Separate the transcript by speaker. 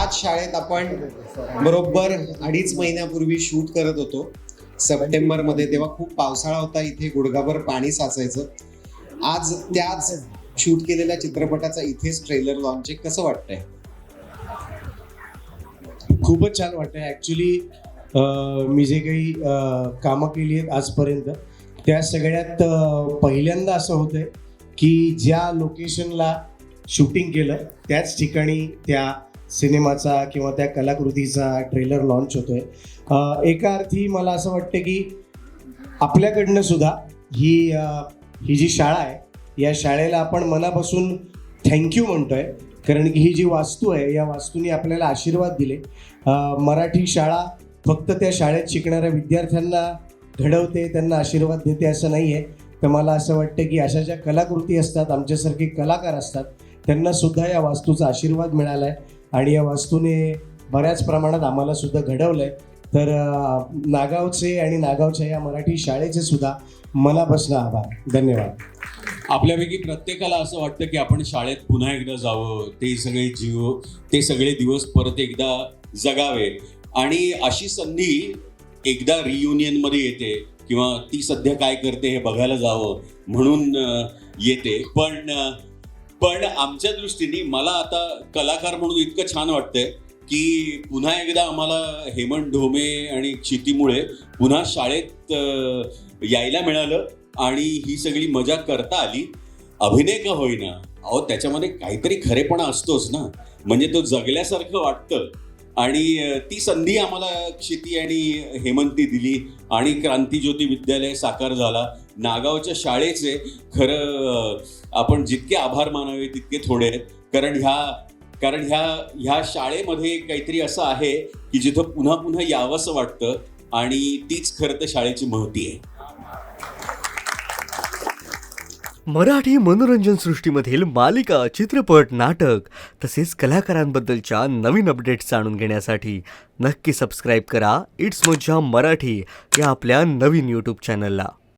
Speaker 1: ह्याच शाळेत आपण बरोबर 2.5 महिन्यापूर्वी शूट करत होतो सप्टेंबरमध्ये. तेव्हा खूप पावसाळा होता, इथे गुडघाभर पाणी साचायचं. आज त्याच शूट केलेल्या चित्रपटाचा इथेच ट्रेलर लॉन्च आहे. कसं वाटतंय?
Speaker 2: खूपच छान वाटतंय. ॲक्च्युली मी जे काही कामं केली आहेत आजपर्यंत त्या सगळ्यात पहिल्यांदा असं होतंय की ज्या लोकेशनला शूटिंग केलं त्याच ठिकाणी त्या सिनेमाचा किंवा त्या कलाकृतीचा ट्रेलर लॉन्च होतोय. एका अर्थी मला असं वाटतं की आपल्याकडनं सुद्धा ही जी शाळा आहे या शाळेला आपण मनापासून थँक्यू म्हणतोय, कारण की ही जी वास्तू आहे या वास्तूने आपल्याला आशीर्वाद दिले. मराठी शाळा फक्त त्या शाळेत शिकणाऱ्या विद्यार्थ्यांना घडवते, त्यांना आशीर्वाद देते असं नाही आहे. तर मला असं वाटतं की अशा ज्या कलाकृती असतात, आमच्यासारखे कलाकार असतात, त्यांना सुद्धा या वास्तूचा आशीर्वाद मिळाला आहे आणि या वास्तूने बऱ्याच प्रमाणात आम्हाला सुद्धा घडवलं आहे. तर नागावचे आणि नागावच्या या मराठी शाळेचे सुद्धा मनापासून आभार. धन्यवाद.
Speaker 3: आपल्यापैकी प्रत्येकाला असं वाटतं की आपण शाळेत पुन्हा एकदा जावं, ते सगळे दिवस परत एकदा जगावे, आणि अशी संधी एकदा रियुनियनमध्ये येते किंवा ती सध्या काय करते हे बघायला जावं म्हणून येते. पण आमच्या दृष्टीने मला आता कलाकार म्हणून इतकं छान वाटतंय की पुन्हा एकदा आम्हाला हेमंत ढोमे आणि क्षितीमुळे पुन्हा शाळेत यायला मिळालं आणि ही सगळी मजा करता आली. अभिनय का होईना, अहो त्याच्यामध्ये काहीतरी खरेपणा असतोच ना, म्हणजे तो जगल्यासारखं वाटतं. आणि ती संधी आम्हाला क्षिती आणि हेमंतनी दिली आणि क्रांतिज्योती विद्यालय साकार झाला. नागावच्या शाळेचे खरं आपण जितके आभार मानावे तितके थोडे आहेत, कारण ह्या शाळेमध्ये काहीतरी असं आहे की जिथं पुन्हा पुन्हा यावंसं वाटतं, आणि तीच खरं तर शाळेची महती आहे.
Speaker 4: मराठी मनोरंजन सृष्टीमधील मालिका, चित्रपट, नाटक तसेच कलाकारांबद्दलच्या नवीन अपडेट्स जाणून घेण्यासाठी नक्की सबस्क्राईब करा इट्स मज्जा मराठी या आपल्या नवीन यूट्यूब चॅनलला.